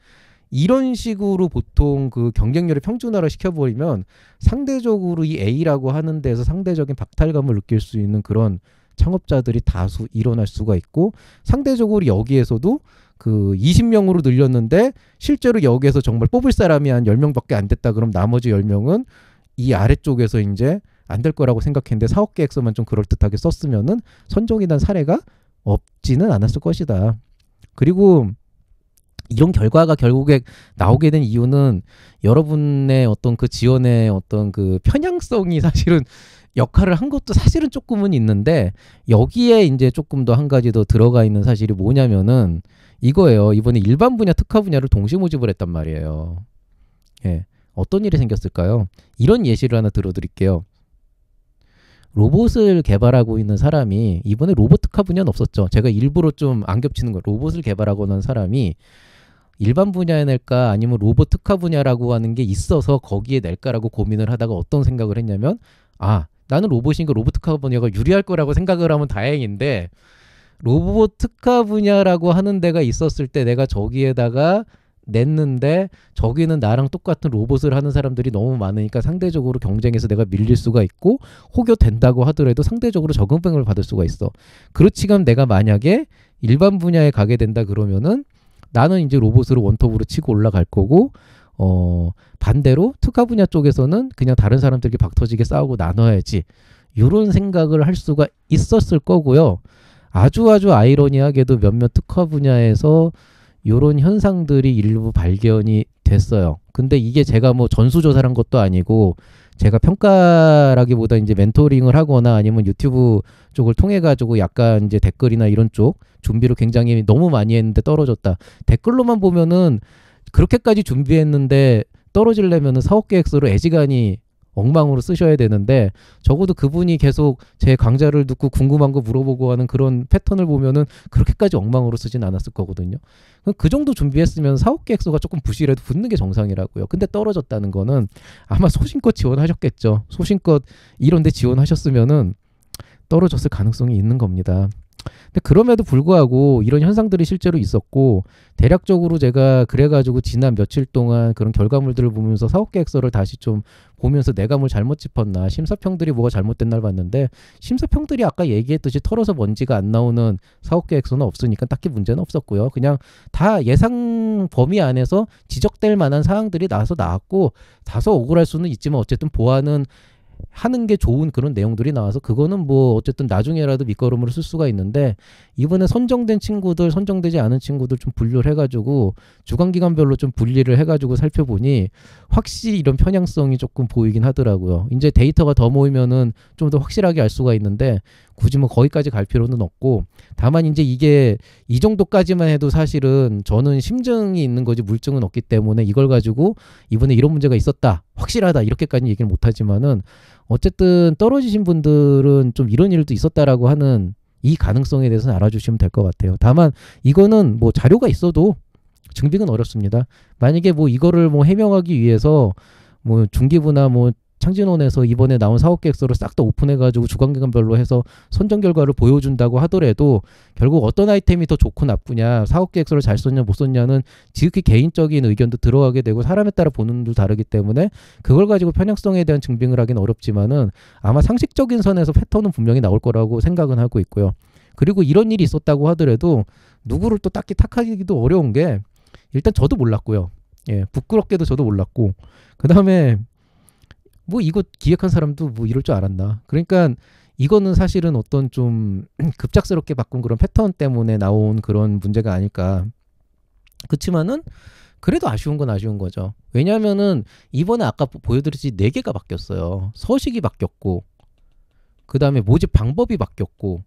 이런 식으로 보통 그 경쟁률을 평준화를 시켜버리면 상대적으로 이 A라고 하는 데서 상대적인 박탈감을 느낄 수 있는 그런 창업자들이 다수 일어날 수가 있고 상대적으로 여기에서도 그 20명으로 늘렸는데 실제로 여기에서 정말 뽑을 사람이 한 10명밖에 안 됐다 그럼 나머지 10명은 이 아래쪽에서 이제 안 될 거라고 생각했는데 사업 계획서만 좀 그럴듯하게 썼으면은 선정이 난 사례가 없지는 않았을 것이다. 그리고 이런 결과가 결국에 나오게 된 이유는 여러분의 어떤 그 지원의 어떤 그 편향성이 사실은 역할을 한 것도 사실은 조금은 있는데 여기에 이제 조금 더 한 가지 더 들어가 있는 사실이 뭐냐면은 이거예요. 이번에 일반 분야, 특화 분야를 동시 모집을 했단 말이에요. 예. 어떤 일이 생겼을까요? 이런 예시를 하나 들어드릴게요. 로봇을 개발하고 있는 사람이 이번에 로봇 특화 분야는 없었죠. 제가 일부러 좀 안 겹치는 거 로봇을 개발하고 있는 사람이 일반 분야에 낼까 아니면 로봇 특화 분야라고 하는 게 있어서 거기에 낼까라고 고민을 하다가 어떤 생각을 했냐면 나는 로봇이니까 로봇 특화 분야가 유리할 거라고 생각을 하면 다행인데 로봇 특화 분야라고 하는 데가 있었을 때 내가 저기에다가 냈는데 저기는 나랑 똑같은 로봇을 하는 사람들이 너무 많으니까 상대적으로 경쟁에서 내가 밀릴 수가 있고 혹여 된다고 하더라도 상대적으로 적응병을 받을 수가 있어. 그렇지만 내가 만약에 일반 분야에 가게 된다 그러면은 나는 이제 로봇으로 원톱으로 치고 올라갈 거고 반대로 특화 분야 쪽에서는 그냥 다른 사람들끼리 박터지게 싸우고 나눠야지. 이런 생각을 할 수가 있었을 거고요. 아주 아이러니하게도 몇몇 특화 분야에서 이런 현상들이 일부 발견이 됐어요. 근데 이게 제가 뭐 전수조사를 한 것도 아니고 제가 평가라기보다 이제 멘토링을 하거나 아니면 유튜브 쪽을 통해 가지고 약간 이제 댓글이나 이런 쪽 준비를 굉장히 너무 많이 했는데 떨어졌다. 댓글로만 보면은 그렇게까지 준비했는데 떨어지려면은 사업 계획서를 애지간히 엉망으로 쓰셔야 되는데 적어도 그분이 계속 제 강좌를 듣고 궁금한 거 물어보고 하는 그런 패턴을 보면은 그렇게까지 엉망으로 쓰진 않았을 거거든요. 그 정도 준비했으면 사업 계획서가 조금 부실해도 붙는 게 정상이라고요. 근데 떨어졌다는 거는 아마 소신껏 지원하셨겠죠. 소신껏 이런 데 지원하셨으면은 떨어졌을 가능성이 있는 겁니다. 근데 그럼에도 불구하고 이런 현상들이 실제로 있었고 대략적으로 제가 그래가지고 지난 며칠 동안 그런 결과물들을 보면서 사업계획서를 다시 좀 보면서 내가 뭘 잘못 짚었나 심사평들이 뭐가 잘못된 날 봤는데 심사평들이 아까 얘기했듯이 털어서 먼지가 안 나오는 사업계획서는 없으니까 딱히 문제는 없었고요. 그냥 다 예상 범위 안에서 지적될 만한 사항들이 나왔고 다소 억울할 수는 있지만 어쨌든 보완은 하는 게 좋은 그런 내용들이 나와서 그거는 뭐 어쨌든 나중에라도 밑거름으로 쓸 수가 있는데 이번에 선정된 친구들 선정되지 않은 친구들 좀 분류를 해가지고 주관기관별로 좀 분리를 해가지고 살펴보니 확실히 이런 편향성이 조금 보이긴 하더라고요. 이제 데이터가 더 모이면은 좀 더 확실하게 알 수가 있는데 굳이 뭐 거기까지 갈 필요는 없고 다만 이제 이게 이 정도까지만 해도 사실은 저는 심증이 있는 거지 물증은 없기 때문에 이걸 가지고 이번에 이런 문제가 있었다 확실하다 이렇게까지 얘기를 못하지만은 어쨌든 떨어지신 분들은 좀 이런 일도 있었다라고 하는 이 가능성에 대해서는 알아주시면 될 것 같아요. 다만 이거는 뭐 자료가 있어도 증빙은 어렵습니다. 만약에 뭐 이거를 뭐 해명하기 위해서 뭐 중기부나 뭐 창진원에서 이번에 나온 사업계획서를 싹 다 오픈해가지고 주관기관별로 해서 선정 결과를 보여준다고 하더라도 결국 어떤 아이템이 더 좋고 나쁘냐 사업계획서를 잘 썼냐 못 썼냐는 지극히 개인적인 의견도 들어가게 되고 사람에 따라 보는 눈도 다르기 때문에 그걸 가지고 편향성에 대한 증빙을 하기는 어렵지만은 아마 상식적인 선에서 패턴은 분명히 나올 거라고 생각은 하고 있고요. 그리고 이런 일이 있었다고 하더라도 누구를 또 딱히 탓하기도 어려운 게 일단 저도 몰랐고요. 예, 부끄럽게도 저도 몰랐고 그 다음에 뭐 이거 기획한 사람도 뭐 이럴 줄 알았나. 그러니까 이거는 사실은 어떤 좀 급작스럽게 바꾼 그런 패턴 때문에 나온 그런 문제가 아닐까. 그렇지만은 그래도 아쉬운 건 아쉬운 거죠. 왜냐하면은 이번에 아까 보여드렸듯이 4개가 바뀌었어요. 서식이 바뀌었고 그 다음에 모집 방법이 바뀌었고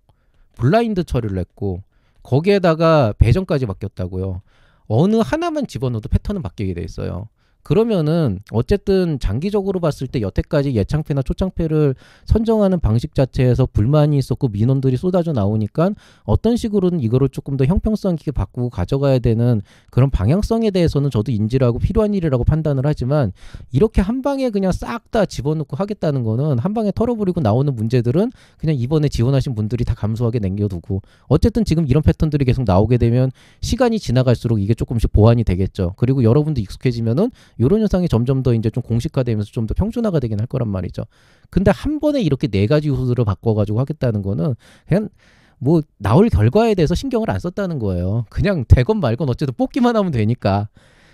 블라인드 처리를 했고 거기에다가 배정까지 바뀌었다고요. 어느 하나만 집어넣어도 패턴은 바뀌게 돼 있어요. 그러면은 어쨌든 장기적으로 봤을 때 여태까지 예창패나 초창패를 선정하는 방식 자체에서 불만이 있었고 민원들이 쏟아져 나오니까 어떤 식으로는 이거를 조금 더 형평성 있게 바꾸고 가져가야 되는 그런 방향성에 대해서는 저도 인지를 하고 필요한 일이라고 판단을 하지만 이렇게 한 방에 그냥 싹 다 집어넣고 하겠다는 거는 한 방에 털어버리고 나오는 문제들은 그냥 이번에 지원하신 분들이 다 감수하게 남겨두고 어쨌든 지금 이런 패턴들이 계속 나오게 되면 시간이 지나갈수록 이게 조금씩 보완이 되겠죠. 그리고 여러분도 익숙해지면은 이런 현상이 점점 더 이제 좀 공식화되면서 좀 더 평준화가 되긴 할 거란 말이죠. 근데 한 번에 이렇게 네 가지 요소들을 바꿔가지고 하겠다는 거는 그냥 뭐 나올 결과에 대해서 신경을 안 썼다는 거예요. 그냥 되건 말건 어쨌든 뽑기만 하면 되니까.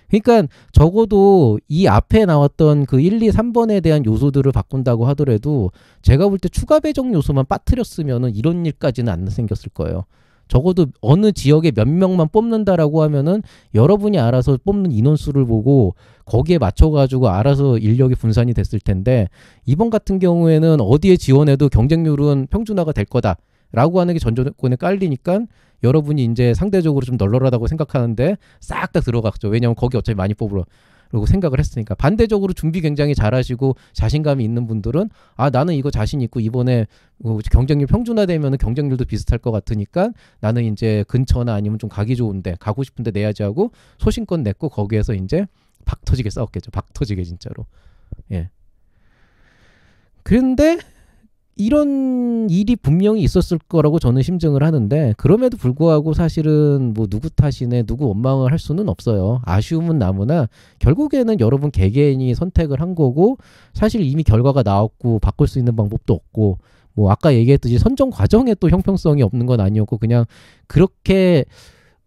그러니까 적어도 이 앞에 나왔던 그 1, 2, 3번에 대한 요소들을 바꾼다고 하더라도 제가 볼 때 추가 배정 요소만 빠뜨렸으면은 이런 일까지는 안 생겼을 거예요. 적어도 어느 지역에 몇 명만 뽑는다라고 하면은 여러분이 알아서 뽑는 인원수를 보고 거기에 맞춰가지고 알아서 인력이 분산이 됐을 텐데 이번 같은 경우에는 어디에 지원해도 경쟁률은 평준화가 될 거다라고 하는 게 전조건에 깔리니까 여러분이 이제 상대적으로 좀 널널하다고 생각하는데 싹 다 들어갔죠. 왜냐하면 거기 어차피 많이 뽑으러 라고 생각을 했으니까. 반대적으로 준비 굉장히 잘하시고 자신감이 있는 분들은 아 나는 이거 자신 있고 이번에 경쟁률 평준화되면 경쟁률도 비슷할 것 같으니까 나는 이제 근처나 아니면 좀 가기 좋은데 가고 싶은데 내야지 하고 소신껏 냈고 거기에서 이제 박 터지게 싸웠겠죠. 박 터지게 진짜로. 예. 그런데 이런 일이 분명히 있었을 거라고 저는 심증을 하는데 그럼에도 불구하고 사실은 뭐 누구 탓이네 누구 원망을 할 수는 없어요. 아쉬움은 나무나 결국에는 여러분 개개인이 선택을 한 거고 사실 이미 결과가 나왔고 바꿀 수 있는 방법도 없고 뭐 아까 얘기했듯이 선정 과정에 또 형평성이 없는 건 아니었고 그냥 그렇게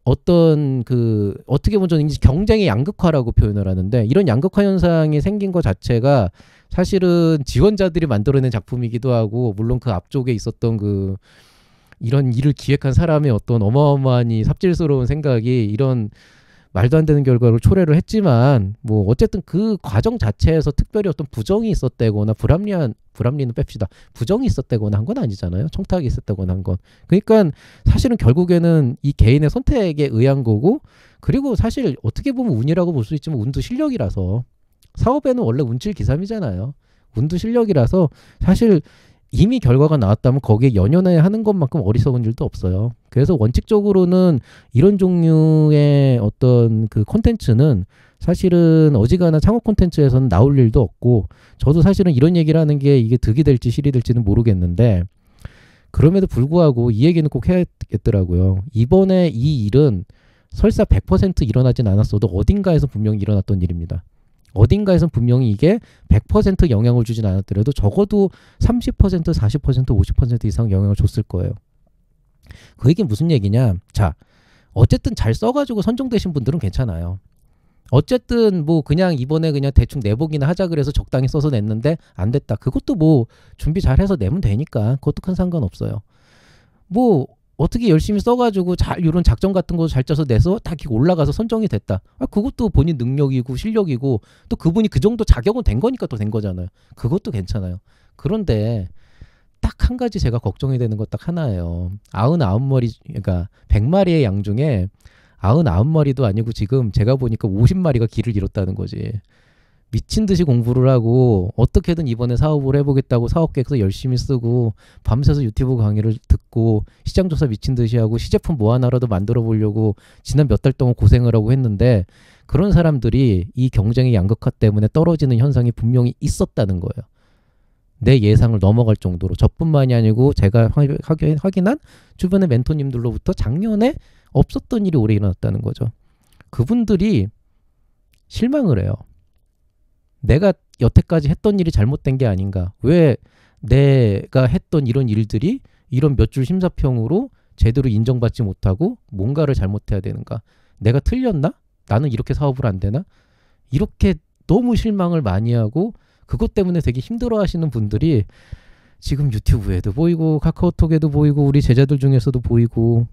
어떤 그 어떻게 보면 저는 경쟁의 양극화라고 표현을 하는데 이런 양극화 현상이 생긴 것 자체가 사실은 지원자들이 만들어낸 작품이기도 하고 물론 그 앞쪽에 있었던 그 이런 일을 기획한 사람의 어떤 어마어마한 삽질스러운 생각이 이런 말도 안 되는 결과를 초래를 했지만 뭐 어쨌든 그 과정 자체에서 특별히 어떤 부정이 있었다거나 불합리는 뺍시다. 부정이 있었다거나 한 건 아니잖아요. 청탁이 있었다거나 한 건. 그러니까 사실은 결국에는 이 개인의 선택에 의한 거고 그리고 사실 어떻게 보면 운이라고 볼 수 있지만 운도 실력이라서 사업에는 원래 운칠기삼이잖아요. 운도 실력이라서 사실 이미 결과가 나왔다면 거기에 연연해 하는 것만큼 어리석은 일도 없어요. 그래서 원칙적으로는 이런 종류의 어떤 그 콘텐츠는 사실은 어지간한 창업 콘텐츠에서는 나올 일도 없고 저도 사실은 이런 얘기를 하는 게 이게 득이 될지 실이 될지는 모르겠는데 그럼에도 불구하고 이 얘기는 꼭 해야겠더라고요. 이번에 이 일은 설사 100% 일어나진 않았어도 어딘가에서 분명히 일어났던 일입니다. 어딘가에선 분명히 이게 100% 영향을 주진 않았더라도 적어도 30%, 40%, 50% 이상 영향을 줬을 거예요. 그 얘기는 무슨 얘기냐? 자, 어쨌든 잘 써가지고 선정되신 분들은 괜찮아요. 어쨌든 뭐 그냥 이번에 그냥 대충 내보기나 하자 그래서 적당히 써서 냈는데 안 됐다. 그것도 뭐 준비 잘해서 내면 되니까 그것도 큰 상관없어요. 뭐 어떻게 열심히 써가지고 잘 이런 작전 같은 거 잘 짜서 내서 딱 올라가서 선정이 됐다. 아 그것도 본인 능력이고 실력이고 또 그분이 그 정도 자격은 된 거니까 또 된 거잖아요. 그것도 괜찮아요. 그런데 딱 한 가지 제가 걱정이 되는 것 딱 하나예요. 99마리 그러니까 100마리의 양 중에 99마리도 아니고 지금 제가 보니까 50마리가 길을 잃었다는 거지. 미친 듯이 공부를 하고 어떻게든 이번에 사업을 해보겠다고 사업 계획서 열심히 쓰고 밤새서 유튜브 강의를 듣고 시장조사 미친 듯이 하고 시제품 뭐 하나라도 만들어 보려고 지난 몇 달 동안 고생을 하고 했는데 그런 사람들이 이 경쟁의 양극화 때문에 떨어지는 현상이 분명히 있었다는 거예요. 내 예상을 넘어갈 정도로 저뿐만이 아니고 제가 확인한 주변의 멘토님들로부터 작년에 없었던 일이 올해 일어났다는 거죠. 그분들이 실망을 해요. 내가 여태까지 했던 일이 잘못된 게 아닌가. 왜 내가 했던 이런 일들이 이런 몇 줄 심사평으로 제대로 인정받지 못하고 뭔가를 잘못해야 되는가. 내가 틀렸나? 나는 이렇게 사업을 안 되나? 이렇게 너무 실망을 많이 하고 그것 때문에 되게 힘들어하시는 분들이 지금 유튜브에도 보이고 카카오톡에도 보이고 우리 제자들 중에서도 보이고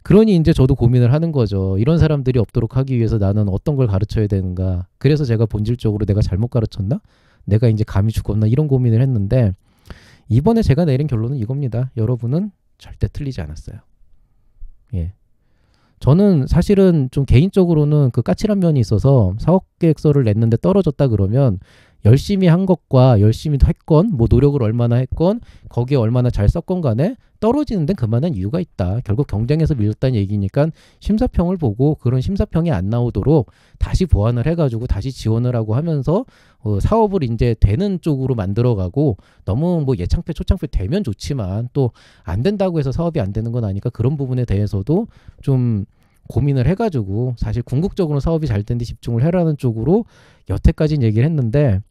그러니 이제 저도 고민을 하는 거죠. 이런 사람들이 없도록 하기 위해서 나는 어떤 걸 가르쳐야 되는가. 그래서 제가 본질적으로 내가 잘못 가르쳤나? 내가 이제 감이 죽었나? 이런 고민을 했는데 이번에 제가 내린 결론은 이겁니다. 여러분은 절대 틀리지 않았어요. 예. 저는 사실은 좀 개인적으로는 그 까칠한 면이 있어서 사업 계획서를 냈는데 떨어졌다 그러면 열심히 한 것과 열심히 했건 뭐 노력을 얼마나 했건 거기에 얼마나 잘 썼건 간에 떨어지는 데는 그만한 이유가 있다. 결국 경쟁에서 밀렸다는 얘기니까 심사평을 보고 그런 심사평이 안 나오도록 다시 보완을 해가지고 다시 지원을 하고 하면서 사업을 이제 되는 쪽으로 만들어가고 너무 뭐 예창패 초창패 되면 좋지만 또 안 된다고 해서 사업이 안 되는 건 아니까 그런 부분에 대해서도 좀 고민을 해가지고 사실 궁극적으로 사업이 잘 되는데 집중을 해라는 쪽으로 여태까지는 얘기를 했는데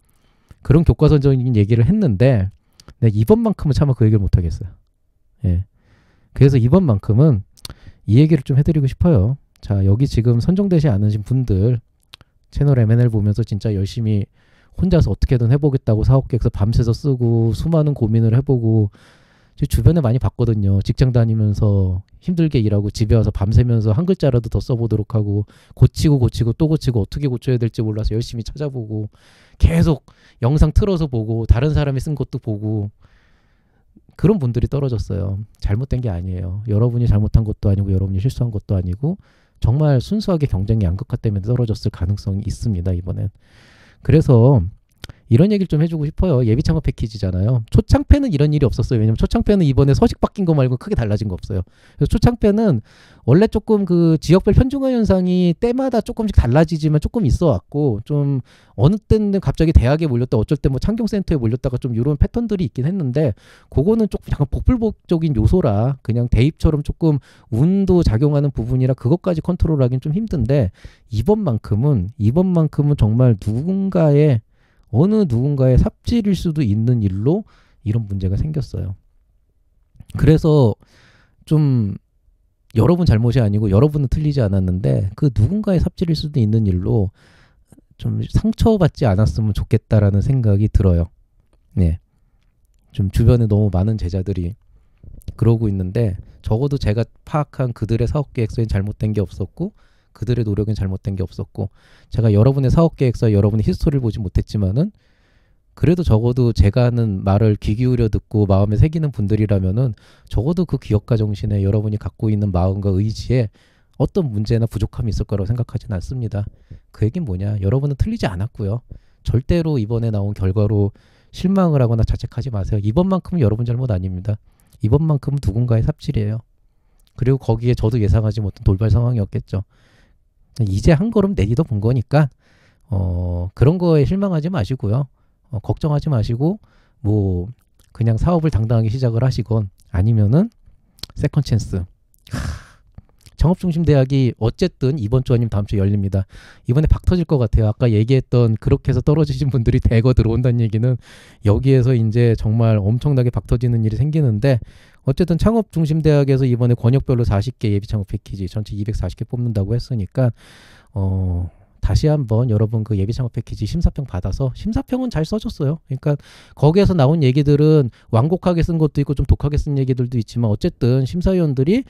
그런 교과서적인 얘기를 했는데 내가 이번만큼은 차마 그 얘기를 못하겠어요. 예. 그래서 이번만큼은 이 얘기를 좀 해드리고 싶어요. 자, 여기 지금 선정되지 않으신 분들 채널 M&L 보면서 진짜 열심히 혼자서 어떻게든 해보겠다고 사업계획서 밤새서 쓰고 수많은 고민을 해보고 주변에 많이 봤거든요. 직장 다니면서 힘들게 일하고 집에 와서 밤새면서 한 글자라도 더 써보도록 하고 고치고 또 고치고 어떻게 고쳐야 될지 몰라서 열심히 찾아보고 계속 영상 틀어서 보고 다른 사람이 쓴 것도 보고 그런 분들이 떨어졌어요. 잘못된 게 아니에요. 여러분이 잘못한 것도 아니고 여러분이 실수한 것도 아니고 정말 순수하게 경쟁이 양극화 때문에 떨어졌을 가능성이 있습니다. 이번엔. 그래서 이런 얘기를 좀 해주고 싶어요. 예비 창업 패키지잖아요. 초창패는 이런 일이 없었어요. 왜냐면 초창패는 이번에 서식 바뀐 거 말고 크게 달라진 거 없어요. 그래서 초창패는 원래 조금 그 지역별 편중화 현상이 때마다 조금씩 달라지지만 조금 있어 왔고 좀 어느 때는 갑자기 대학에 몰렸다 어쩔 때 뭐 창경센터에 몰렸다가 좀 이런 패턴들이 있긴 했는데 그거는 조금 약간 복불복적인 요소라 그냥 대입처럼 조금 운도 작용하는 부분이라 그것까지 컨트롤하기는 좀 힘든데 이번만큼은 정말 어느 누군가의 삽질일 수도 있는 일로 이런 문제가 생겼어요. 그래서 좀 여러분 잘못이 아니고 여러분은 틀리지 않았는데 그 누군가의 삽질일 수도 있는 일로 좀 상처받지 않았으면 좋겠다라는 생각이 들어요. 네. 좀 주변에 너무 많은 제자들이 그러고 있는데 적어도 제가 파악한 그들의 사업계획서엔 잘못된 게 없었고 그들의 노력은 잘못된 게 없었고 제가 여러분의 사업계획서 여러분의 히스토리를 보지 못했지만은 그래도 적어도 제가 하는 말을 귀 기울여 듣고 마음에 새기는 분들이라면은 적어도 그 기억과 정신에 여러분이 갖고 있는 마음과 의지에 어떤 문제나 부족함이 있을 거라고 생각하지는 않습니다. 그 얘기는 뭐냐? 여러분은 틀리지 않았고요. 절대로 이번에 나온 결과로 실망을 하거나 자책하지 마세요. 이번만큼은 여러분 잘못 아닙니다. 이번만큼은 누군가의 삽질이에요. 그리고 거기에 저도 예상하지 못한 돌발 상황이었겠죠. 이제 한 걸음 내디뎌 본 거니까 그런 거에 실망하지 마시고요. 걱정하지 마시고 뭐 그냥 사업을 당당하게 시작을 하시건 아니면은 세컨 찬스. 창업중심대학이 어쨌든 이번 주 아니면 다음 주에 열립니다. 이번에 박 터질 것 같아요. 아까 얘기했던 그렇게 해서 떨어지신 분들이 대거 들어온다는 얘기는 여기에서 이제 정말 엄청나게 박 터지는 일이 생기는데 어쨌든 창업중심대학에서 이번에 권역별로 40개 예비창업 패키지 전체 240개 뽑는다고 했으니까 다시 한번 여러분 그 예비창업 패키지 심사평 받아서 심사평은 잘 써줬어요. 그러니까 거기에서 나온 얘기들은 완곡하게 쓴 것도 있고 좀 독하게 쓴 얘기들도 있지만 어쨌든 심사위원들이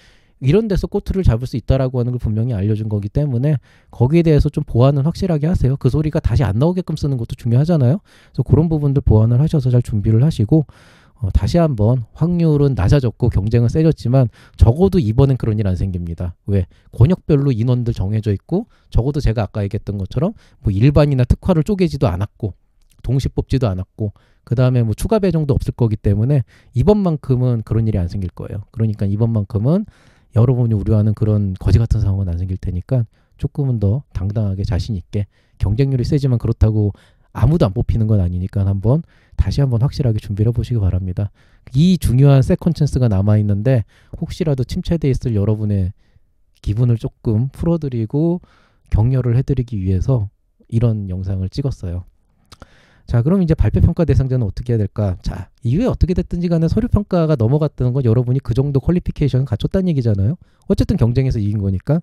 이런 데서 꼬투리를 잡을 수 있다라고 하는 걸 분명히 알려준 거기 때문에 거기에 대해서 좀 보완을 확실하게 하세요. 그 소리가 다시 안 나오게끔 쓰는 것도 중요하잖아요. 그래서 그런 부분들 보완을 하셔서 잘 준비를 하시고 다시 한번 확률은 낮아졌고 경쟁은 세졌지만 적어도 이번엔 그런 일 안 생깁니다. 왜? 권역별로 인원들 정해져 있고 적어도 제가 아까 얘기했던 것처럼 뭐 일반이나 특화를 쪼개지도 않았고 동시 뽑지도 않았고 그 다음에 뭐 추가 배정도 없을 거기 때문에 이번만큼은 그런 일이 안 생길 거예요. 그러니까 이번만큼은 여러분이 우려하는 그런 거지 같은 상황은 안 생길 테니까 조금은 더 당당하게 자신 있게 경쟁률이 세지만 그렇다고 아무도 안 뽑히는 건 아니니까 다시 한번 확실하게 준비를 해보시기 바랍니다. 이 중요한 세컨 찬스가 남아있는데 혹시라도 침체돼 있을 여러분의 기분을 조금 풀어드리고 격려를 해드리기 위해서 이런 영상을 찍었어요. 자, 그럼 이제 발표평가 대상자는 어떻게 해야 될까? 자, 이후에 어떻게 됐든지 간에 서류평가가 넘어갔다는 건 여러분이 그 정도 퀄리피케이션을 갖췄다는 얘기잖아요. 어쨌든 경쟁에서 이긴 거니까.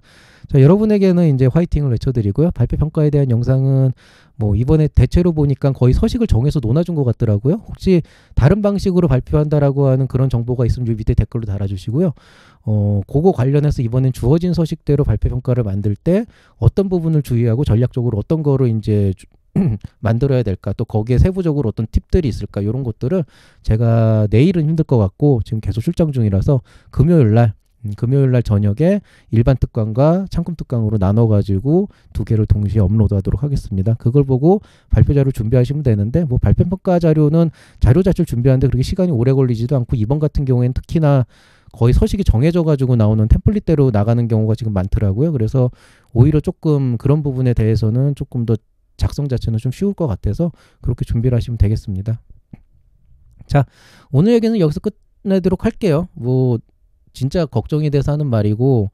자, 여러분에게는 이제 화이팅을 외쳐드리고요. 발표평가에 대한 영상은 뭐 이번에 대체로 보니까 거의 서식을 정해서 논아준 것 같더라고요. 혹시 다른 방식으로 발표한다라고 하는 그런 정보가 있으면 밑에 댓글로 달아주시고요. 그거 관련해서 이번엔 주어진 서식대로 발표평가를 만들 때 어떤 부분을 주의하고 전략적으로 어떤 거를 이제 만들어야 될까 또 거기에 세부적으로 어떤 팁들이 있을까 이런 것들을 제가 내일은 힘들 것 같고 지금 계속 출장 중이라서 금요일 날 금요일 날 저녁에 일반 특강과 창금 특강으로 나눠가지고 2개를 동시에 업로드하도록 하겠습니다. 그걸 보고 발표 자료 준비하시면 되는데 뭐 발표 평가 자료는 자료 자체를 준비하는데 그렇게 시간이 오래 걸리지도 않고 이번 같은 경우에는 특히나 거의 서식이 정해져가지고 나오는 템플릿대로 나가는 경우가 지금 많더라고요. 그래서 오히려 조금 그런 부분에 대해서는 조금 더 작성 자체는 좀 쉬울 것 같아서 그렇게 준비를 하시면 되겠습니다. 자, 오늘 얘기는 여기서 끝내도록 할게요. 뭐 진짜 걱정이 돼서 하는 말이고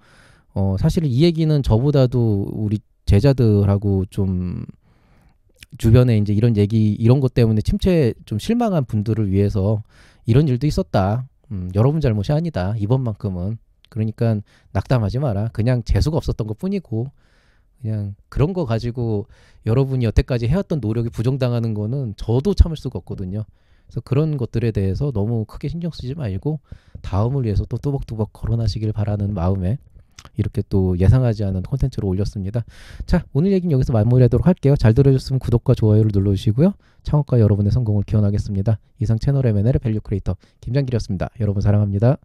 사실 이 얘기는 저보다도 우리 제자들하고 좀 주변에 이제 이런 얘기 이런 것 때문에 침체에 좀 실망한 분들을 위해서 이런 일도 있었다. 여러분 잘못이 아니다. 이번만큼은. 그러니까 낙담하지 마라. 그냥 재수가 없었던 것 뿐이고 그냥 그런 거 가지고 여러분이 여태까지 해왔던 노력이 부정당하는 거는 저도 참을 수가 없거든요. 그래서 그런 것들에 대해서 너무 크게 신경 쓰지 말고 다음을 위해서 또 뚜벅뚜벅 거론하시길 바라는 마음에 이렇게 또 예상하지 않은 콘텐츠를 올렸습니다. 자, 오늘 얘기는 여기서 마무리하도록 할게요. 잘 들어주셨으면 구독과 좋아요를 눌러주시고요. 창업가 여러분의 성공을 기원하겠습니다. 이상 채널 M&A의 밸류 크리에이터 김장길이었습니다. 여러분 사랑합니다.